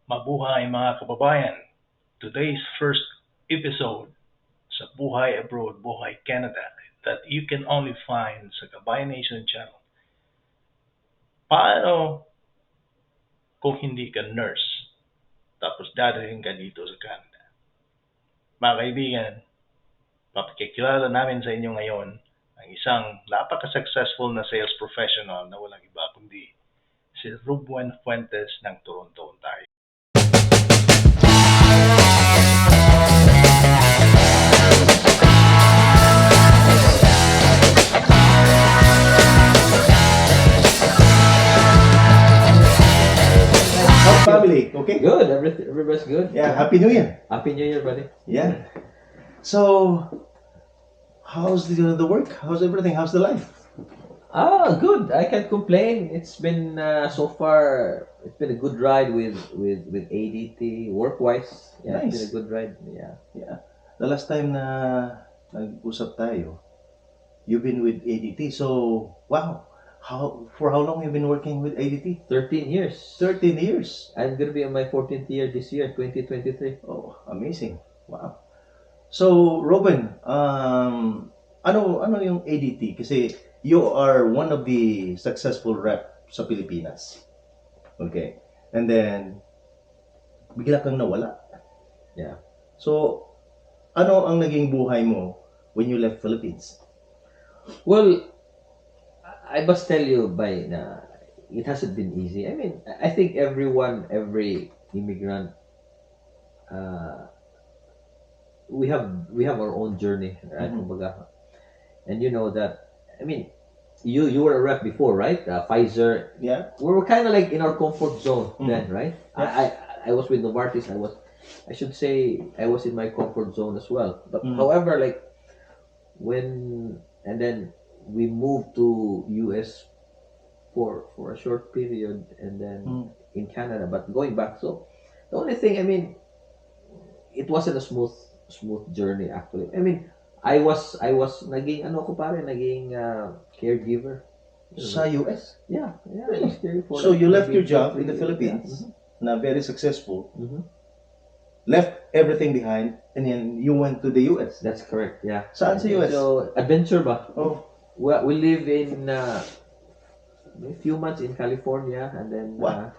Mabuhay mga kababayan! Today's first episode sa Buhay Abroad, Buhay Canada that you can only find sa Kabayan Nation channel. Paano kung hindi ka nurse tapos dadating ka dito sa Canada? Mga kaibigan, papakikilala namin sa inyo ngayon ang isang napaka-successful na sales professional na walang iba kundi si Ruben Fuentes ng Toronto, Ontario. How's family? Okay? Good. Everybody's good. Yeah, Happy New Year. Happy New Year, buddy. Yeah. So, how's the work? How's everything? How's the life? Good. I can't complain. It's been so far. It's been a good ride with ADT work-wise. Yeah, Nice. It's been a good ride. Yeah. Yeah. The last time na nag-usap tayo, you've been with ADT. So, wow. For how long have you been working with ADT? 13 years. 13 years. I'm gonna be on my 14th year this year, 2023. Oh, amazing. Wow. So, Robin, ano yung ADT? Kasi you are one of the successful rep sa Pilipinas. Okay. And then, bigla kang nawala. Yeah. So, ano ang naging buhay mo when you left Philippines? Well, I must tell you, it hasn't been easy. I mean, I think every immigrant, we have our own journey, right? Kumbaga. And you know that. I mean, you were a rep before, right? Pfizer. Yeah. We were kind of like in our comfort zone then, right? Yeah. I was with Novartis. I should say I was in my comfort zone as well. But Mm. however, like and then we moved to US for a short period, and then in Canada. But going back, so the only thing, I mean, it wasn't a smooth journey actually. I mean, I was naging caregiver. Sa US? Yeah, I was caring for So, like you left your maybe job 3 in the years. Philippines, na very successful, Mhm. left everything behind, and then you went to the US. That's correct. Yeah. Saan sa US? So adventure ba? Oh, Well, we live in a few months in California, and then Wow.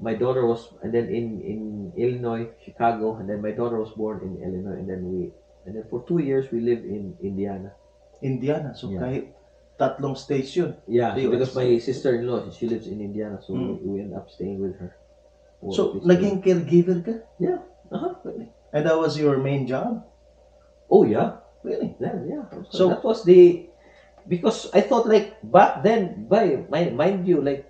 my daughter was, and then in Illinois, Chicago, and then my daughter was born in Illinois, and then for 2 years we lived in Indiana. Indiana. So, Yeah. kahit tatlong states yun. Yeah, The US. because my sister-in-law, she lives in Indiana, so we end up staying with her. for So, this naging caregiver ka? Yeah. Really? And that was your main job? Oh yeah. Really? Yeah. So- So that was because I thought like back then, mind you, like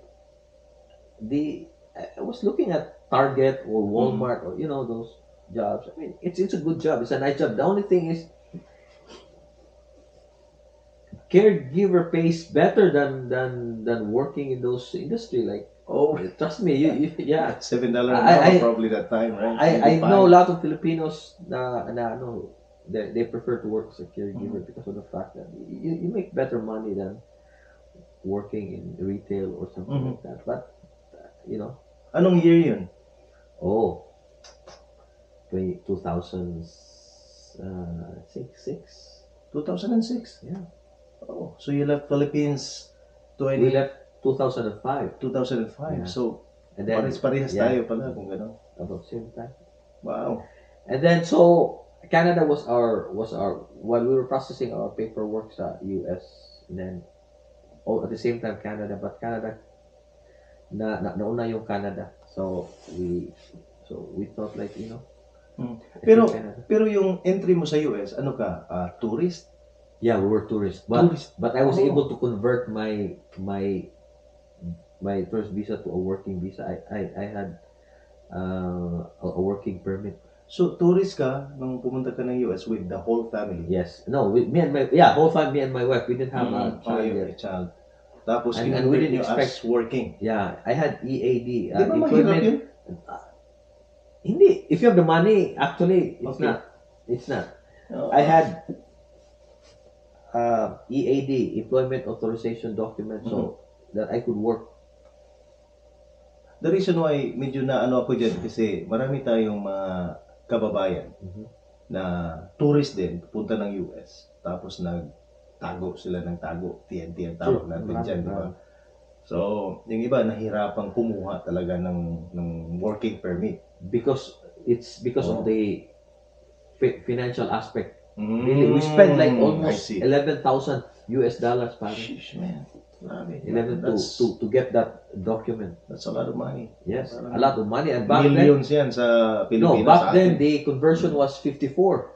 I was looking at Target or Walmart or those jobs. I mean, it's a good job. It's a nice job. The only thing is, caregiver pays better than working in those industry. Like, Oh, trust me, you yeah. $7 an I- hour probably that time, right? I Maybe know a five. lot of Filipinos na ano, they prefer to work as a caregiver because of the fact that you make better money than working in retail or something like that. But Anong year yun? 2006. 2006. Yeah. Oh, so you left Philippines We left 2005, 2005. Yeah. So, and then parehas yeah. tayo pala kung gano'n. about same time. Wow. And then so Canada was our while we were processing our paperwork sa US, and then at the same time Canada, but Canada nauna yung Canada. So we thought like, I Pero think Canada. pero yung entry mo sa US, ano ka? Tourist? Yeah, we were tourists, but Tourist. but I was Oh. able to convert my tourist visa to a working visa. I had a working permit. So, tourist ka nung pumunta ka ng US with the whole family? Yes. No, me and my whole family, me and my wife, we didn't have a child Okay, yet. child. Tapos, And we in-convert didn't nyo as expect- working. Yeah, I had EAD. Di ba mahirap employment. yun? Hindi. If you have the money, actually, it's Okay. not. It's not. Oh. I had EAD, employment authorization document, so that I could work. the reason why medyo na ano ako dyan kasi marami tayong mga kababayan na tourist din, punta ng US. Tapos nagtago sila ng tago. TNT ang tawag natin dyan, di ba? So, yung iba nahirapang kumuha talaga ng working permit. Because it's because of Oh. the financial aspect. Really, we spend like almost 11,000 US dollars para Sheesh, man. Grabe. 11 to get that document. That's a lot of money. Yes, Parang a lot of money. And back Millions yan sa then, no, Pilipinas. back sa then atin. the conversion was 54.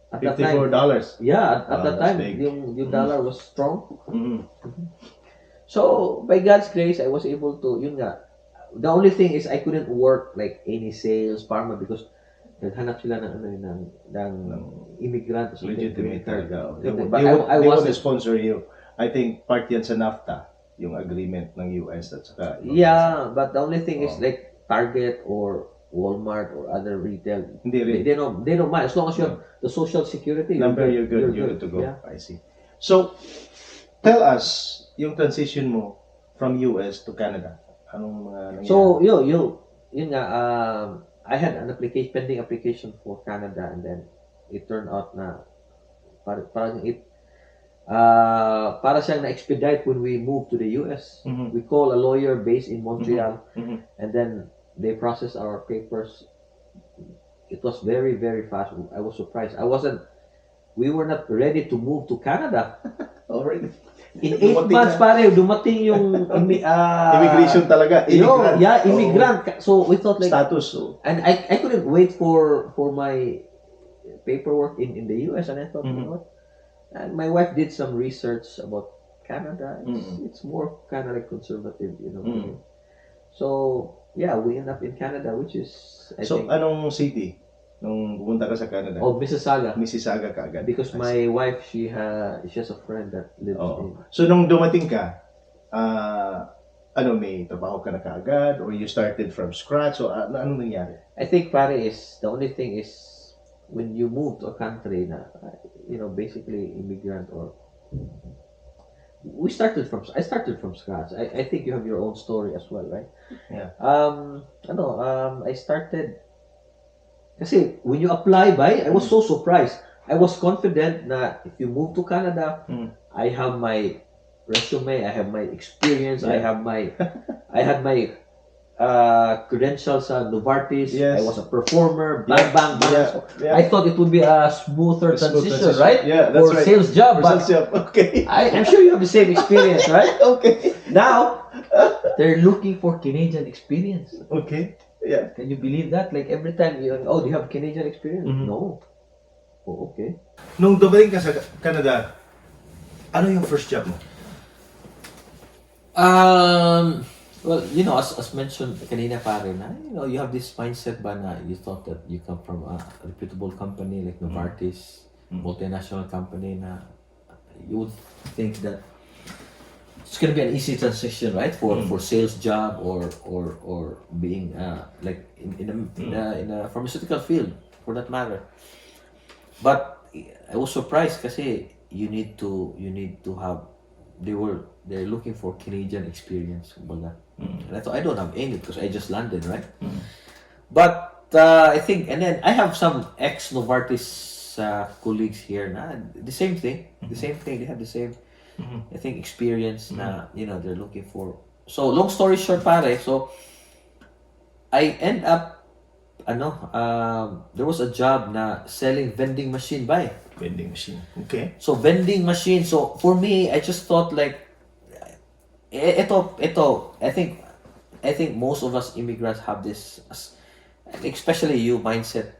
At that time, $54. yeah, at Wow, that that's time, big. yung dollar was strong. Mhm. So, by God's grace, I was able to, yun nga, the only thing is I couldn't work like any sales, pharma, because naghanap sila ng immigrant or something. Legitimate talaga. They, But they, I they want to wasn't. sponsor you. I think part yan sa NAFTA, yung agreement ng US at saka Yeah, but the only thing is Oh. like Target or Walmart or other retail. Hindi rin. They don't mind as long as you have the social security Number, you're good. You're good to go. Yeah. I see. So, tell us yung transition mo from US to Canada. Anong mga nangyari? So yun nga, I had an pending application for Canada, and then it turned out na parang para siyang na-expedite when we moved to the US. Mhm. We call a lawyer based in Montreal, Mhm. and then they processed our papers. It was very, very fast. I was surprised. We were not ready to move to Canada. Already. In 8 months, pare, dumating yung Immigration talaga. Immigrant. immigrant. So we thought like, Status. So. and I couldn't wait for my paperwork in the US, and I thought, you know what? And my wife did some research about Canada. It's more kind of like conservative, you know. So yeah, we end up in Canada, which is I think Anong city nung pumunta ka sa Canada? Mississauga. Mississauga ka agad. Because my wife, she has a friend that lives in. So nung dumating ka, may trabaho ka na kaagad or you started from scratch? So ano nangyari? I think pare is the only thing is when you move to a country na basically immigrant or I started from scratch. I think you have your own story as well, right? Yeah. I started kasi when you apply I was so surprised. I was confident na if you move to Canada, I have my resume, I have my experience, I had my credentials sa Novartis. Yes. I was a performer, bang. Yeah. I thought it would be a smoother transition, right? Yeah, that's For right. sales job, but Okay. I'm sure you have the same experience, right? Okay. Now, they're looking for Canadian experience. Okay. Yeah. Can you believe that? Like every time do you have Canadian experience? No. Oh, okay. Nung dumating ka sa Canada, ano yung first job mo? Well, as mentioned kanina pare na, you have this mindset ba na you thought that you come from a reputable company like Novartis, multinational company na you would think that it's gonna be an easy transition, right? For sales job or being like in a pharmaceutical field for that matter. But I was surprised kasi you need to have they're looking for Canadian experience, kumbaga. And I thought I don't have any because I just landed, right? But I think, and then I have some ex Novartis colleagues here na the same thing. They have the same I think experience na they're looking for. So long story short pare, so I end up there was a job na selling vending machine by. Vending machine. Okay. So vending machine. So for me, I just thought like, ito. I think most of us immigrants have this, especially you, mindset.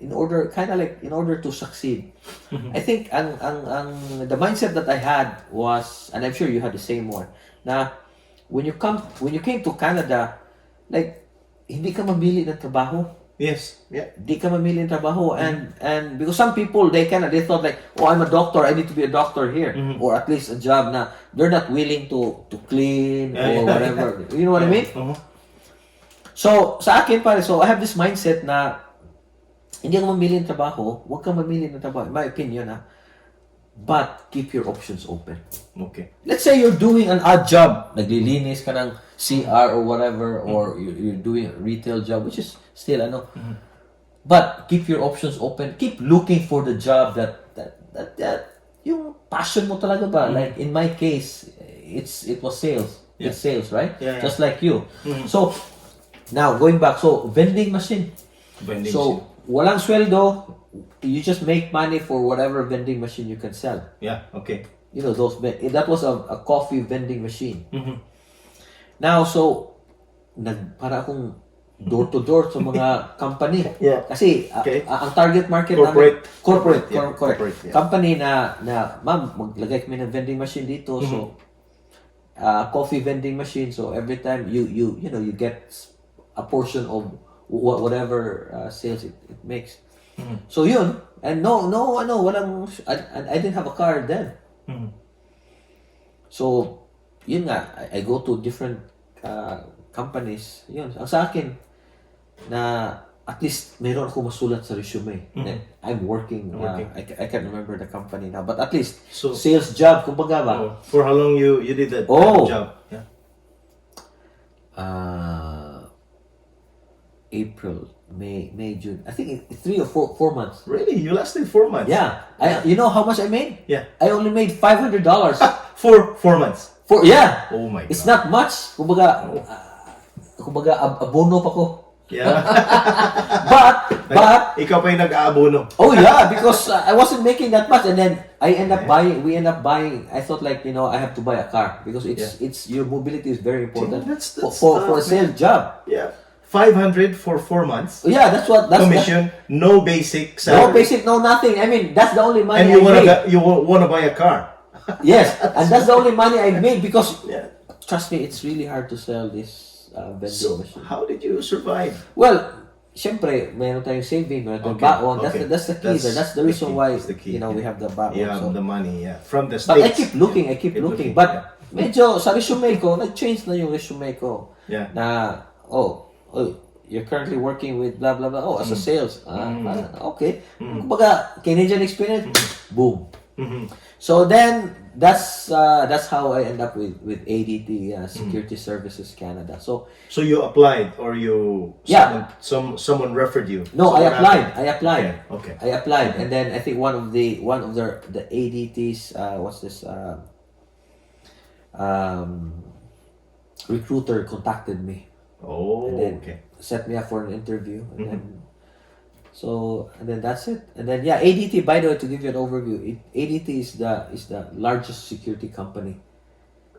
In order to succeed, I think the mindset that I had was, and I'm sure you had the same one. Na when you came to Canada, like hindi ka mamili ng trabaho. Yes. Yeah. Di ka mamili ng trabaho and because some people they thought like, oh, I'm a doctor, I need to be a doctor here, or at least a job na they're not willing to clean or whatever. You know what I mean? So sa akin pare, so I have this mindset na hindi ka mamili ng trabaho, huwag kang mamili ng trabaho, in my opinion but keep your options open. Okay. Let's say you're doing an odd job, naglilinis ka ng CR or whatever, or you're doing a retail job, which is still but keep your options open. Keep looking for the job that yung passion mo talaga ba. Like in my case, it was sales. It's sales, right? Yeah. Just like you. So now going back, so vending machine. So walang sweldo, you just make money for whatever vending machine you can sell. Yeah, okay. You know, that was a coffee vending machine. Now, so para akong door to door sa mga company. Yeah. Kasi ang target market Corporate. namin, corporate, Yeah, corporate, yeah. company na ma'am, maglagay kami ng vending machine dito. So coffee vending machine, so every time you know you get a portion of whatever sales it makes. So yun, and no walang I didn't have a car then. So yun nga, I go to different companies. Yun, ang sa akin na at least meron ako masulat sa resume. I'm working. I can't remember the company now, but at least sales job, kumbaga ba. For how long you did that job? Yeah. April, May, June. I think 3 or 4 months. Really? You lasted 4 months? Yeah. You know how much I made? Yeah. I only made $500. For 4 months? Yeah. Oh my God. It's not much. Kumbaga abono pa ko. Yeah. but ikaw pa yung nag-aabono. Oh yeah, because I wasn't making that much, and then we end up buying. I thought like, I have to buy a car because it's your mobility is very important for a sales job. Yeah. 500 for 4 months. Yeah, that's commission, no basic salary. No basic, no nothing. I mean, that's the only money and you want to buy a car. Yes, and that's the only money I made because trust me, it's really hard to sell this vending machine. How did you survive? Well, syempre, meron tayong saving, meron tayong baon. That's the key. That's the reason why we have the baon. Yeah, so. The money, from the But States. I keep looking. But medyo sa resume ko, nag-change na yung resume ko. Yeah. Na, you're currently working with blah blah blah. Oh, as a sales. Okay. Kumbaga, Canadian experience, boom. So then that's how I end up with ADT, Security Services Canada. So you applied, or you someone referred you? No, I applied. Okay. I applied, and then I think one of the ADTs what's this recruiter contacted me. Oh, and then okay. Set me up for an interview, and then that's it. And then ADT. By the way, to give you an overview, ADT is the largest security company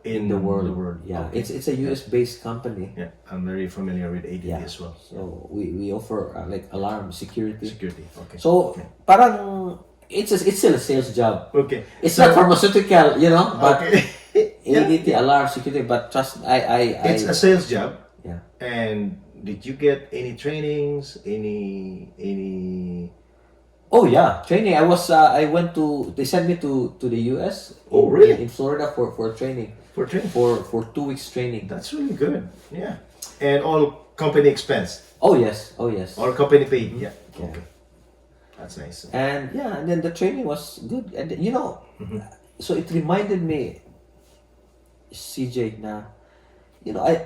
in the world. Yeah, okay. It's a US based company. Yeah, I'm very familiar with ADT as well. So we offer like alarm security. Okay. So parang it's still a sales job. Okay. It's not pharmaceutical, but okay. ADT alarm security. But trust it's a sales job. Yeah. And did you get any trainings? Any? Oh yeah, training. They sent me to the US. Oh really? In Florida for training. For training? For 2 weeks training. That's really good. Yeah. And all company expense. Oh yes. All company paid. Yeah. Okay. That's nice. And then the training was good. And so it reminded me, CJ, na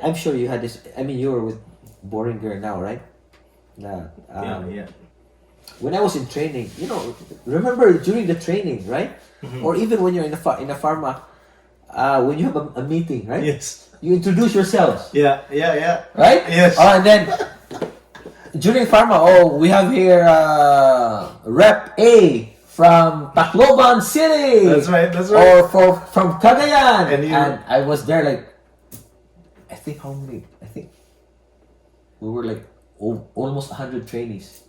I'm sure you had this. I mean, you were with Boringer now, right? Yeah. When I was in training, remember during the training, right? Or even when you're in a pharma, when you have a meeting, right? Yes. You introduce yourselves. Yeah. Right? Yes. And then during pharma, we have here Rep A from Tacloban City. That's right. Or from Cagayan. And I was there like, I think we were like almost 100 trainees.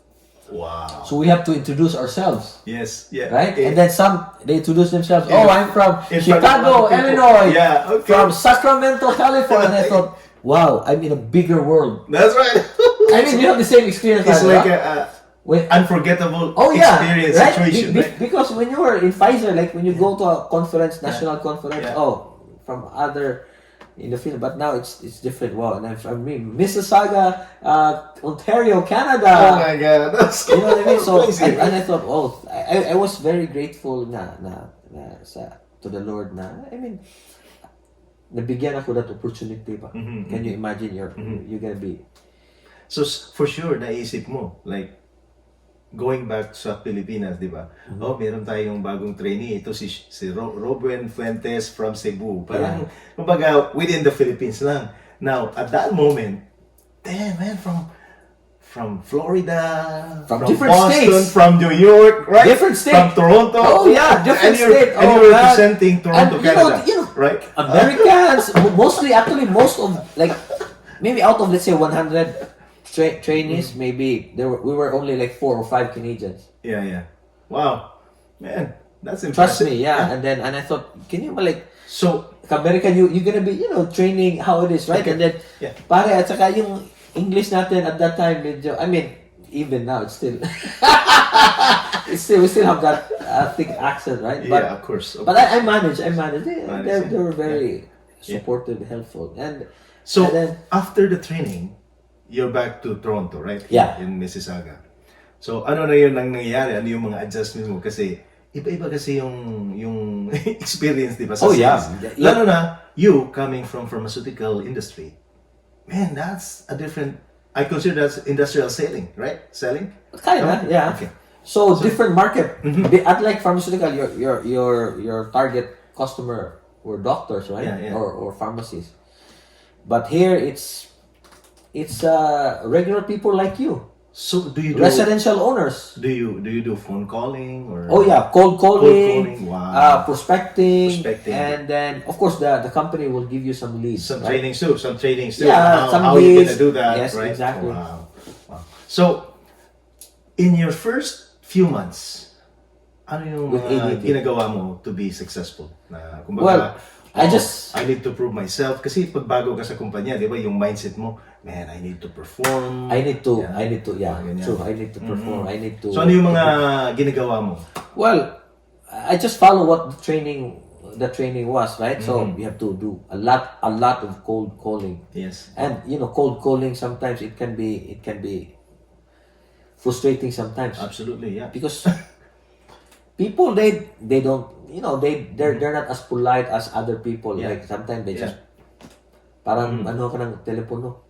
Wow. So we have to introduce ourselves. Yes. Yeah. Right? And then they introduce themselves. I'm from in Chicago, Illinois. Yeah. Okay. From Sacramento, California. And I thought, wow, I'm in a bigger world. That's right. I mean, you have the same experience. It's like an unforgettable experience situation. Right? Because when you were in Pfizer, like when you go to a conference, national conference, from other in the field, but now it's different. Wow, and I'm from Mississauga, Ontario, Canada. Oh my God, that's so what I mean. So amazing. And I thought, I was very grateful to the Lord. I mean, nabigyan ako that opportunity ba. Mhm, Can you mhm. imagine you're gonna be So for sure naisip mo like going back sa Pilipinas, di ba? Oh, meron tayong bagong trainee. Ito si Robin Fuentes from Cebu. Parang, kumbaga, within the Philippines lang. Now, at that moment, damn, man, from Florida, From different Boston, states. from New York, right? Different state. From Toronto. Oh, yeah, different state. And Oh, you're man. representing Toronto, And Canada, you know, right? Americans, mostly, actually, most of, like, maybe out of, let's say, 100 trainees, maybe we were only like 4 or 5 Canadians. Yeah, yeah. Wow. Man, that's Trust impressive. me, yeah. And I thought, can you, like, So, American, you're gonna be, training how it is, right? Okay. And then, Yeah. pare, at saka yung English natin at that time, medyo, I mean, even now, it's still, we still have that thick accent, right? yeah, of course. But I managed. They Managed, were very Yeah. supportive, helpful, and So, and then, after the training, you're back to Toronto, right? Yeah. In Mississauga. So, ano na yun ang nangyayari? Ano yung mga adjustments mo? Kasi, iba-iba kasi yung experience, di ba? Sa Oh, yeah. sales. Lalo na, you coming from pharmaceutical industry. Man, that's a different, I consider that's industrial selling, right? Selling? kinda, yeah. Okay. So, different market. Unlike pharmaceutical, your target customer were doctors, right? Yeah, yeah. Or pharmacies. But here it's regular people like you, So, do you do, residential owners. do you do phone calling or? Oh yeah, cold calling, calling, wow. Prospecting, Prospecting. and then of course the company will give you some leads. Some right? trainings too. Yeah, how, some how you leads. gonna do that, Yes, right? exactly. Wow. So, in your first few months, ano yung With mga ADT. ginagawa mo to be successful? Na, kumbaga, Well, I need to prove myself. Kasi pag bago ka sa kumpanya, di ba, yung mindset mo, man, I need to perform. I need to, Yeah, ganyan. true. I need to perform. I need to. So, ano yung mga ginagawa mo? Well, I just follow what the training was, right? So you have to do a lot of cold calling, Yes. and cold calling sometimes it can be frustrating sometimes Absolutely, yeah. because people they don't they're not as polite as other people. Yeah. Like sometimes they Yeah. just parang ano ka ng telepono.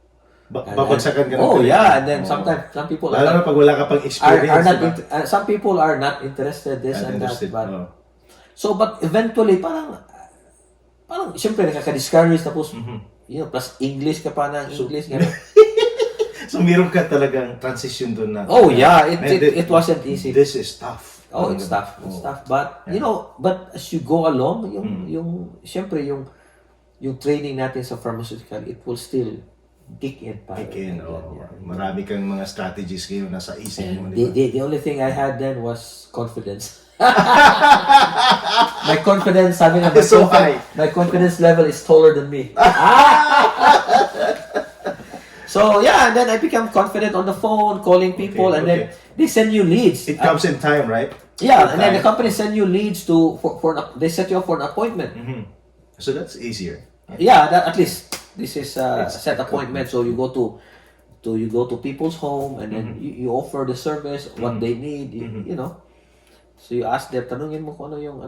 Babagsakan ka ng Oh telepono. yeah, and then Oo. sometimes some people Lalo na pag wala ka pang are experience, not diba? some people are not interested this and that, Understood. but Oo. so but eventually parang syempre nakaka-discourage tapos plus English ka pa ng English ganun. So, meron ka talagang transition doon na. Oh yeah, Man, it wasn't easy. This is tough. Oh, it's tough. It's tough. But, but as you go along, syempre, yung training natin sa pharmaceutical, it will still kick in. Again, marami kang mga strategies ngayon nasa isip mo, And di ba? the only thing I had then was confidence. My confidence, sabi nga, It's so high. my confidence level is taller than me. So, yeah, and then I become confident on the phone, calling people, Okay, and then they send you leads. It comes in time, right? Yeah, In and then the time. company send you leads they set you up for an appointment. So that's easier. Yeah, that at least this is a It's set appointment. So you go to people's home and then you offer the service, what they need, you know. So you ask them, tanungin mo kung ano yung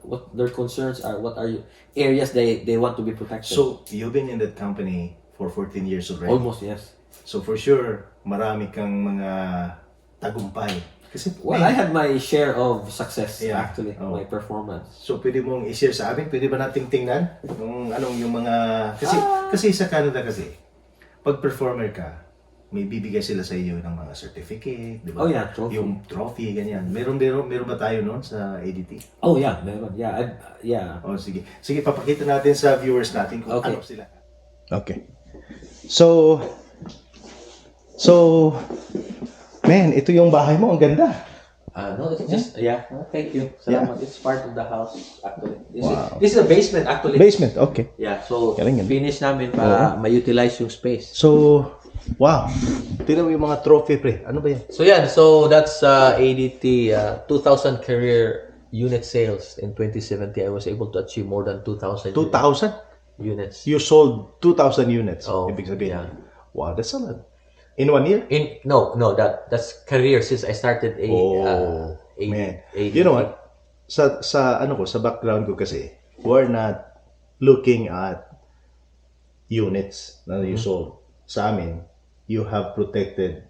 what their concerns are, what are areas they want to be protected. So, you've been in that company for 14 years already. Almost, yes. So, for sure, marami kang mga tagumpay. Kasi, Well, I had my share of success Yeah. actually, Oh. my performance. So, pwede mong i-share sa amin? Pwede ba nating tingnan? Yung mga... Kasi sa Canada kasi, pag performer ka, may bibigay sila sa iyo ng mga certificate, di ba? Oh, yeah, trophy. Yung trophy, ganyan. Meron ba tayo noon sa ADT? Oh yeah, meron. Yeah, yeah. Oh, sige. Sige, papakita natin sa viewers natin kung Okay. ano sila. Okay. So, man, ito yung bahay mo. Ang ganda. No, it's just thank you. Salamat. It's part of the house actually. Wow. This is a basement actually. Basement, okay. Yeah, so Galing yan. finish namin para ma-utilize yung space. So, wow. Tingnan mo yung mga trophy, pre. Ano ba yan? So that's ADT 2,000 career unit sales in 2017. I was able to achieve more than 2,000 2,000? units. You sold 2,000 units. Oh, Ibig sabihin. yeah. Wow, that's a lot. In 1 year? No, that's career since I started Man. ADT. You know what? Sa background ko kasi, we're not looking at units na you sold. Sa amin, you have protected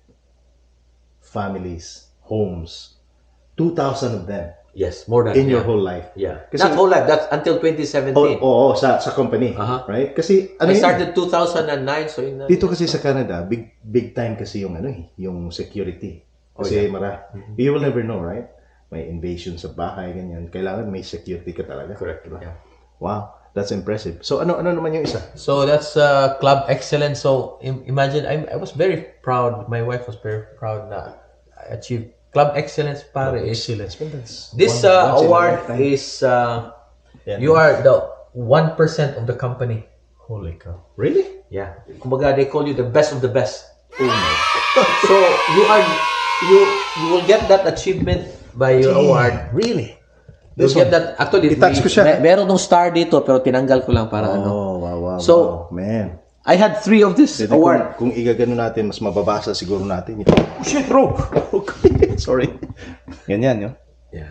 families, homes, 2,000 of them Yes, more than in your whole life. Yeah. Kasi- Not whole life, that's until 2017. Oo, sa company, right? Kasi I yun, started 2009, so yun na. dito kasi sa Canada, big time kasi yung yung security. Kasi you will never know, right? May invasion sa bahay, ganyan. Kailangan may security ka talaga. Correct. Diba? Yeah. Wow, that's impressive. So ano naman yung isa? So that's club excellence. So imagine, I was very proud. My wife was very proud na I achieved club excellence. Pare is Excellence. Well, that's this once in a award lifetime. is you are the 1% of the company. Holy cow. Really? Yeah. Kumbaga, they call you the best of the best. Oh my. So you will get that achievement by your award. Really? You'll get that. Actually, I-touch ko siya. Meron nung star dito pero tinanggal ko lang para ano. Oh, wow. So, man. I had 3 of this Pwede award. kung igagano natin, mas mababasa siguro natin. Oh, shit, bro! Okay. Sorry. Ganyan, yun. Yeah.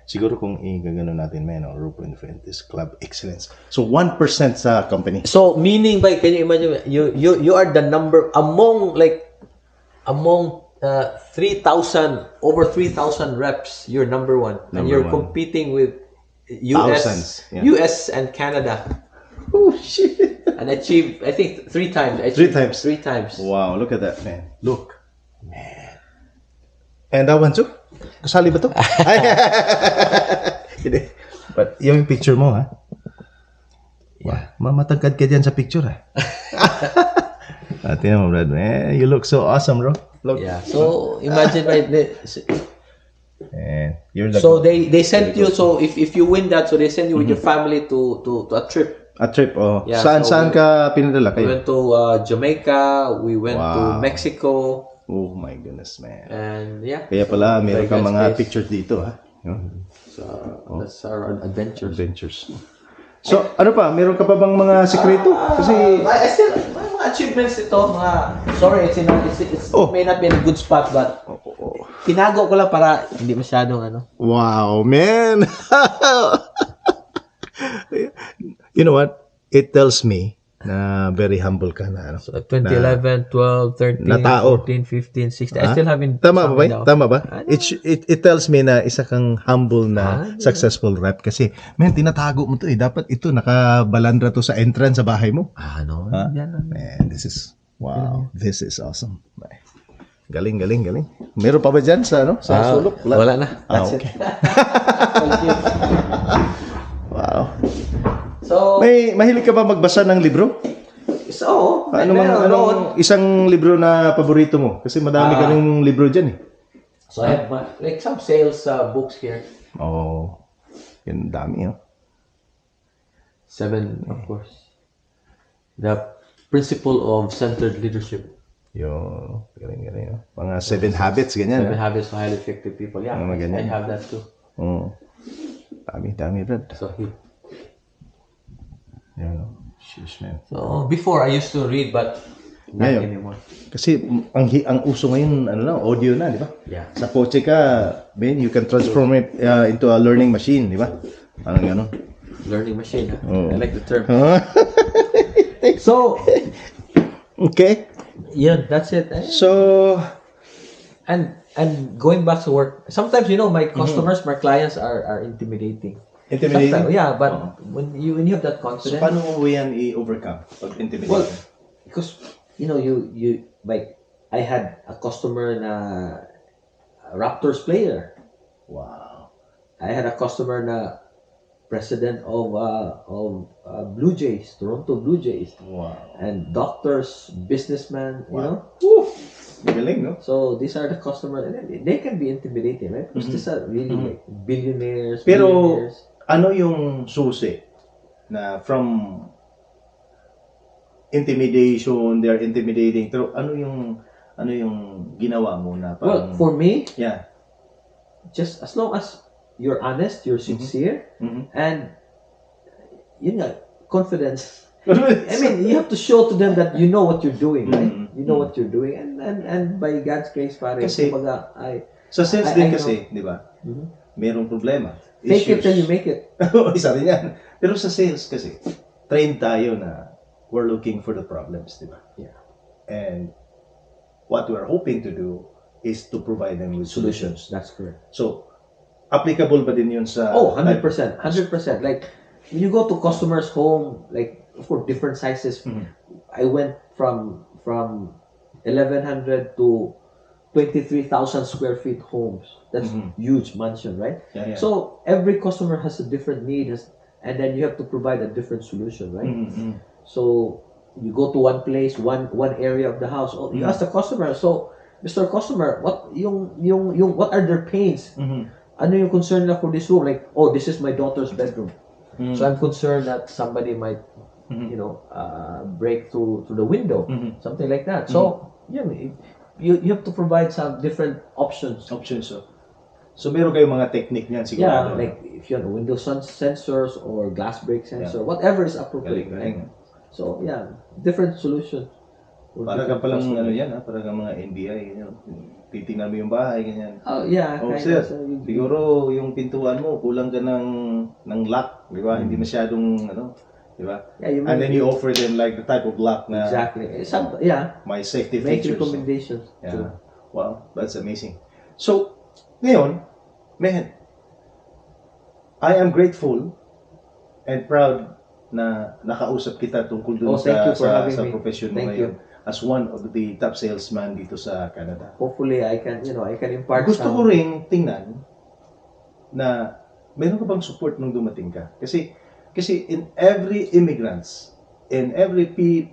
Siguro kung igagano natin, man, Ruben Fuentes Club Excellence. So, 1% sa company. So, meaning by, can you imagine, you are the number, among 3,000, over 3,000 reps, you're number 1. And you're competing with Thousands, yeah. US and Canada. Oh, shit. And achieved, I think, 3 times. Three times. Wow, look at that, man. Look. Man. And that one too? Kasali ba to? Hindi. But yung picture mo, ha? Yeah. Mamatangkad ka dyan sa picture, ha? Tingnan mo, Brad. Man, you look so awesome, bro. Look. Yeah. So, imagine And you're the so they sent you, so if you win that, so they send you with your family to a trip. a trip, oh. Yeah, saan so ka pinadala We kayo? went to Jamaica, we went to Wow. Mexico, Oh my goodness, man. and yeah. Kaya pala, meron By kang God's mga grace. pictures dito, ha? Yun. So that's our adventures. Adventures. So, ano pa? Meron ka pa bang mga sekreto? Kasi, I still may mga achievements ito, mga sorry, it's Oh. may not be in a good spot, but tinago ko lang para hindi masyadong ano. wow, man. You know what? It tells me na very humble ka na. Ano? So 2011, 12, 13, Na tao. 14, 15, 16. I still haven't Tama ba? down. Tama ba? Ano? It tells me na isa kang humble na successful rep kasi, man, tinatago mo to eh. Dapat ito, nakabalandra to sa entrance sa bahay mo. Ano? Ha? Yan lang. Man, wow, this is awesome. Galing. Meron pa ba dyan sa, ano, sa sulok? Wala na. That's okay. it. Thank you. Wow. So, Mahilig ka ba magbasa ng libro? so, Anong isang libro na paborito mo? Kasi madami ka ring libro dyan eh. So I have like some sales books here. Oh, yun dami, oh. 7, of course. The Principle of Centered Leadership. Yo, galing, oh. Mga 7 habits, ganyan. 7 Habits of Highly Effective People. Yeah, Mga ganyan. I have that too. Oh. Dami, Brad. So here. Yan, oh. Sheesh, man. So before I used to read, but not Ngayon. anymore. Kasi ang uso ngayon, ano lang, audio na, di ba? Yeah. Sa kotse ka, man, you can transform it into a learning machine, di ba? Parang gano'n. Learning machine. Huh? Oh. I like the term. So Okay. yeah, that's it. So, And going back to work, sometimes my customers, my clients are intimidating. intimidating. Sometimes, yeah, but when you have that So, confidence, paano mo yan i-overcome? Pag intimidating? well, because you like I had a customer na Raptors player. Wow. I had a customer na president of Blue Jays, Toronto Blue Jays, Wow. and doctors, businessmen, you know. Woo! Galing, no? So these are the customers, and they can be intimidating, right? Because these are really like billionaires. Pero, millionaires. ano yung susi na from intimidation, they're intimidating, pero ano yung ginawa mo na Well, parang, for me, yeah. just as long as you're honest, you're sincere, and confidence. I mean, you have to show to them that you know what you're doing, right? You know what you're doing, and by God's grace, pare, Kasi, kumbaga, sa sales I din know. kasi, di ba? merong problema. Fake it till you make it. Isa rin yan. Pero sa sales kasi, train tayo na we're looking for the problems, di ba? Yeah. And what we're hoping to do is to provide them with solutions. That's correct. So, applicable ba din yun sa... Oh, 100%. 100%. Like, when you go to customers' home, like, of course, different sizes. Mhm. I went from 1,100 to 23,000 square feet homes. That's Mhm. huge mansion, right? Yeah, yeah. So every customer has a different need, and then you have to provide a different solution, right? Mhm. So you go to one place, one area of the house. Oh, you Mhm. ask the customer. So, Mr. Customer, what what are their pains? Mhm. Ano yung concern na for this room? Like, oh, this is my daughter's bedroom. Mhm. So I'm concerned that somebody might, Mhm. break through the window, Mhm. something like that. So yeah, you have to provide some different options. Options, so meron kayong mga technique niyan Yeah, sigurado. like if you have window sensors or glass break sensor, Yeah. whatever is appropriate, Galing. right? So yeah, different solution. for Para ka different palang customers. ano yan, ha? Para ka mga NBI, ganyan. Titingnan mo yung bahay, ganyan. Oh yeah, Oh, kind sir, of. So siguro yung pintuan mo, kulang ka ng lock, di ba? Hindi masyadong, di ba? yeah, you And then make you offer them like the type of lock na exactly. Yeah, may safety make features. recommendations. too. Yeah. Wow, that's amazing. So, ngayon, man, I am grateful and proud na nakausap kita tungkol dun Thank you for having sa me. profession mo Thank ngayon as one of the top salesman dito sa Canada. Hopefully, I can impart Gusto some. ko ring tingnan na meron ka bang support nung dumating ka? Kasi in every immigrants, in every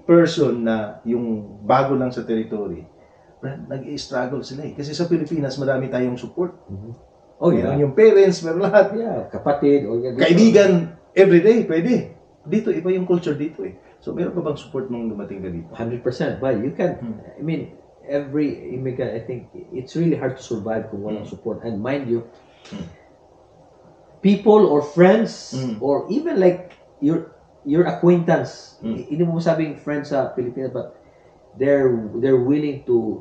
person na yung bago lang sa territory, nag-i-struggle sila eh. Kasi sa Pilipinas, marami tayong support. Oh yeah, Meron yung parents, meron lahat. yeah, kapatid or Kaibigan, everyday, pwede. Dito, iba yung culture dito eh. So, meron ka bang support nung dumating ka dito? 100%. But you can, I mean, every immigrant, I think it's really hard to survive kung walang support. And mind you, people or friends or even like your acquaintance, hindi mo sabing friends sa Pilipinas, but they're willing to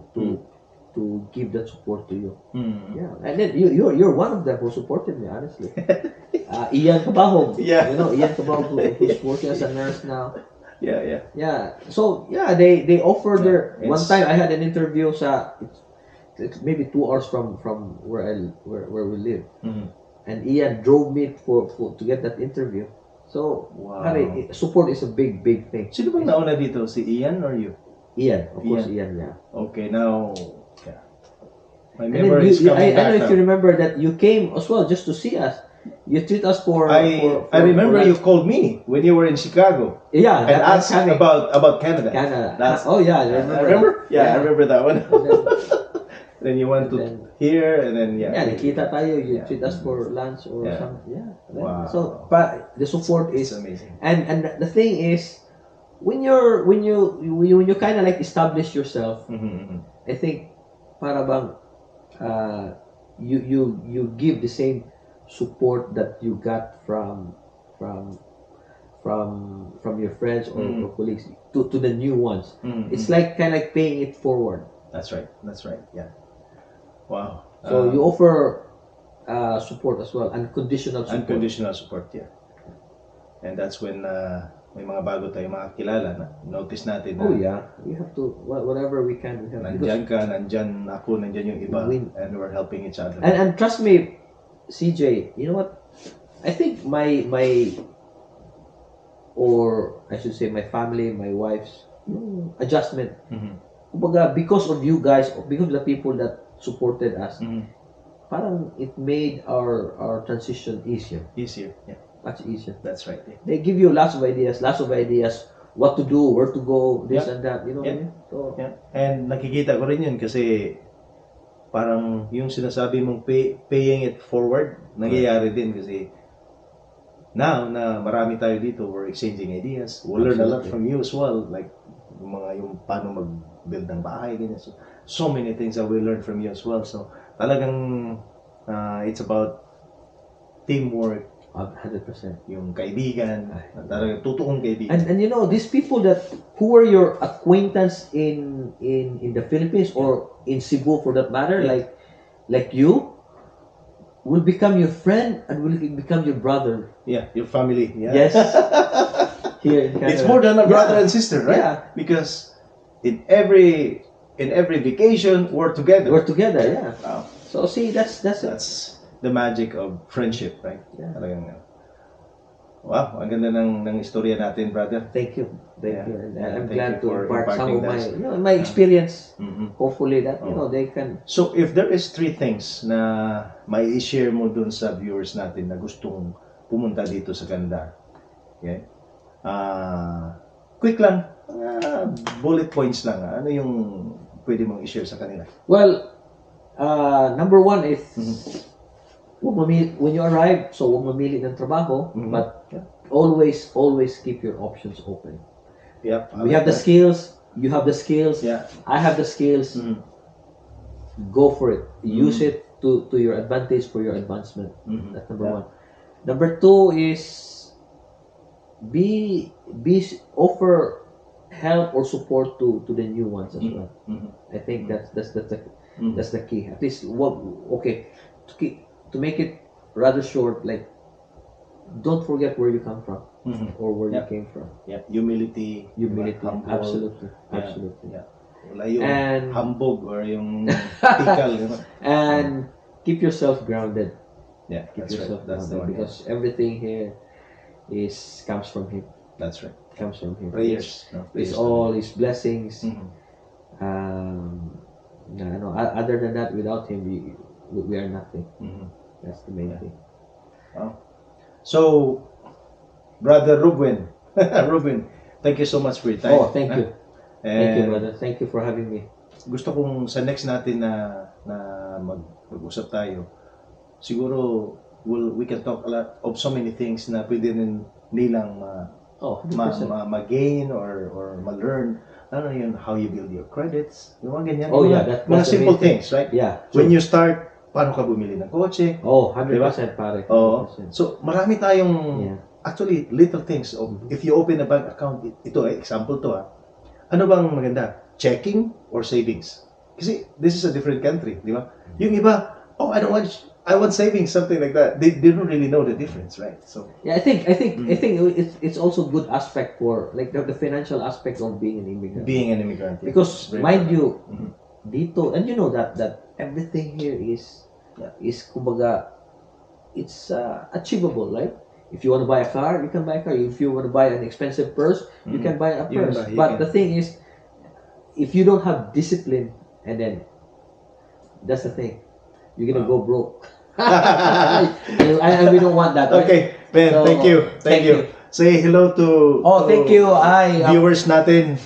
give that support to you. Yeah, and then you're one of them who supported me, honestly. Ian Trabaho, Yeah. Ian Trabaho who's working as a nurse now. Yeah. Yeah. So yeah, they offer their. It's- One time I had an interview it's maybe 2 hours from where we live, and Ian drove me to get that interview. So Wow. pare, support is a big thing. Sino bang nauna dito? Si Ian or you? Ian, of course, Ian. Yeah. Okay, now, yeah. My And then memory is coming I don't know back if you now. remember that you came as well just to see us. You treat us for. I remember you called me when you were in Chicago Yeah, and that asked coming. about Canada. Canada. That's, Oh yeah, I I remember. remember? that. Yeah, I remember that one. And then, Then you went to then- here and then yeah, nakita tayo. You Yeah. treat us for lunch or Yeah. something. Yeah. Wow. So, but the support It's is, amazing. and the thing is, when you kind of like establish yourself, I think para bang you give the same support that you got from your friends or colleagues to the new ones. It's like kind of like paying it forward. That's right. Yeah. Wow. So you offer support as well, unconditional support. Unconditional support, yeah. And that's when may mga bago tayo makakilala na notice natin na Oh yeah, we have to whatever we can. We have nandyan ka, nandyan ako, nandyan yung iba, We- and we're helping each other. And trust me, CJ, you know what? I think my or I should say my family, my wife's adjustment. Kumbaga, because of you guys, because of the people that supported us, parang it made our transition easier, Easier, yeah. much easier. That's right. Yeah. They give you lots of ideas, what to do, where to go, this Yeah. and that, you know what I Yeah. mean? So, Yeah. And nakikita ko rin yun kasi parang yung sinasabi mong paying it forward, nangyayari din kasi now na marami tayo dito, we're exchanging ideas. We'll learn a lot Absolutely. from you as well, like yung paano mag-build ng bahay, ganyan. So many things that we learn from you as well. So talagang it's about teamwork, 100%. yung kaibigan, talagang totoong kaibigan. And you know, these people who were your acquaintance in the Philippines or in Cebu for that matter, Yeah. like you, will become your friend and will become your brother. Yeah, your family. Yeah. Yes. Here in Canada. It's more than a brother Yeah. and sister, right? Yeah. Because in every vacation we're together. We're together, yeah. Wow. So see, that's it. That's the magic of friendship, right? Yeah. Talagang, wow, ang ganda ng istorya natin, brother. Thank you. Thank Yeah. you. And Yeah, I'm thank glad you to for impart some of imparting my that. my experience. Mhm. Hopefully that Oh. they can. So if there is 3 things na may i-share mo dun sa viewers natin na gustong pumunta dito sa Canada. Okay? Quick lang, bullet points lang. Ano yung pwede mong i-share sa kanila? Well, number one is Mhm. when you arrive, so huwag mamili ng trabaho, Mhm. but always keep your options open. Yep. We have the skills, you have the skills, Yeah. I have the skills. Mhm. Go for it. Use it to your advantage for your advancement. Mhm. That's number Yeah. one. Number two is offer help or support to the new ones as well. Mhm. I think that's Mhm. the key. At least to make it rather short, like don't forget where you come from Mhm. or where Yeah. you came from. Yep. Humility. Humility, Humble. absolutely, Yeah. absolutely. Yeah. Wala yung And- hambog or yung tikal. And keep yourself grounded. Yeah, Keep that's yourself right. That's the grounded one. because everything here comes from Him. That's right. Comes from Him. Prayers. No? It's Prayers. all His blessings. Mhm. Other than that, without Him, we are nothing. Mhm. That's the main Yeah. thing. So, Brother Ruben, Ruben, thank you so much for your time. Oh, thank you. Thank you, And brother. Thank you for having me. gusto kong sa next natin na mag-usap tayo, siguro we can talk a lot of so many things na pwede rin nilang Oh, 100%. ma-gain or ma-learn. Ano yun, how you build your credits, yung mga ganyan. Oh, Yung yeah, mga that's simple amazing. things, right? Yeah. When you start, paano ka bumili ng kotse? Oh, 100% pare. Oo. 100%. So, marami tayong Yeah. actually little things. If you open a bank account, ito example to ano bang maganda? Checking or savings? Kasi this is a different country, di ba? Yung iba, I want savings, something like that. They don't really know the difference, right? So, Yeah, I think it's also good aspect for like the financial aspect of being an immigrant. being an immigrant. yeah, Because it's very mind important. you, Mhm. dito, and you know that everything here is kumbaga it's achievable, right? If you want to buy a car, you can buy a car. If you want to buy an expensive purse, you Mhm. can buy a You can purse. buy- you But can. the thing is, if you don't have discipline, and then that's the thing, you're gonna go broke. And we don't want that. Right? Okay, Ben, So, thank you. thank you. Say hello to Oh, thank you. viewers natin.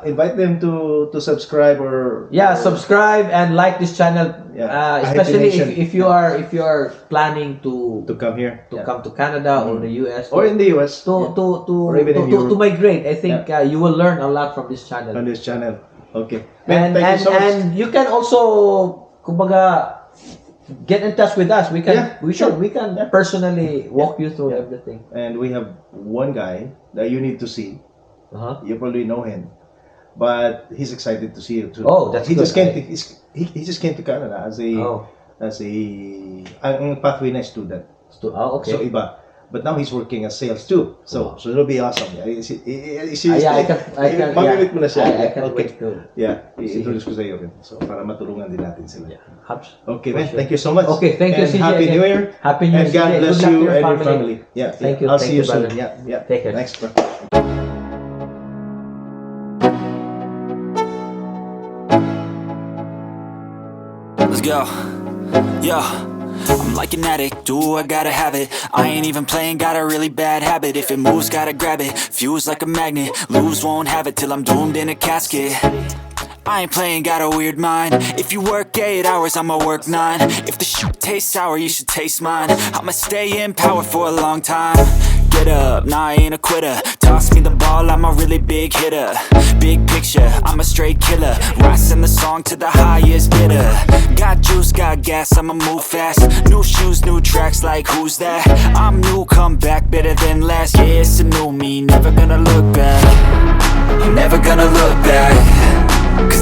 Invite them to subscribe or Subscribe and like this channel. Yeah. Especially Nation. if you are planning to come here. Yeah. come to Canada or the US Or in the US. to Or even in Europe. to migrate. I think you will learn a lot from this channel. On this channel. Okay. Ben, And thank you so much. and you can also kumbaga get in touch with us. We can personally walk you through everything. And we have one guy that you need to see. Uh-huh. You probably know him. But he's excited to see you too. Oh, that's he good. just came to he just came to Canada as a Oh. ang pathway na student. Okay. So iba. But now he's working as sales too. So it'll be awesome. Yeah, I can. Mamimit mo na siya. I can Okay. wait to. Yeah, i-introduce ko sa iyo rin. So para matulungan din natin sila. Habs. Okay, For man. sure. Thank you so much. Okay, thank you, And CJ, Happy again. New Year. Happy New Year, And God CJ. bless Good luck you to your and your family. family. Yeah. Thank you. I'll Thank see you, you soon. brother. Yeah. Take care. Thanks, bro. Let's go. Yo, I'm like an addict, do I gotta have it. I ain't even playing, got a really bad habit. If it moves, gotta grab it, fuse like a magnet. Lose, won't have it till I'm doomed in a casket. I ain't playing, got a weird mind. If you work 8 hours, I'ma work 9. If the shit tastes sour, you should taste mine. I'ma stay in power for a long time. Get up, nah, I ain't a quitter. Toss me the ball, I'm a really big hitter. Big picture, I'm a straight killer. Rising the song to the highest bidder. Got juice, got gas, I'ma move fast. New shoes, new tracks, like who's that? I'm new, come back, better than last. Yeah, it's a new me, never gonna look back. Never gonna look back. 'Cause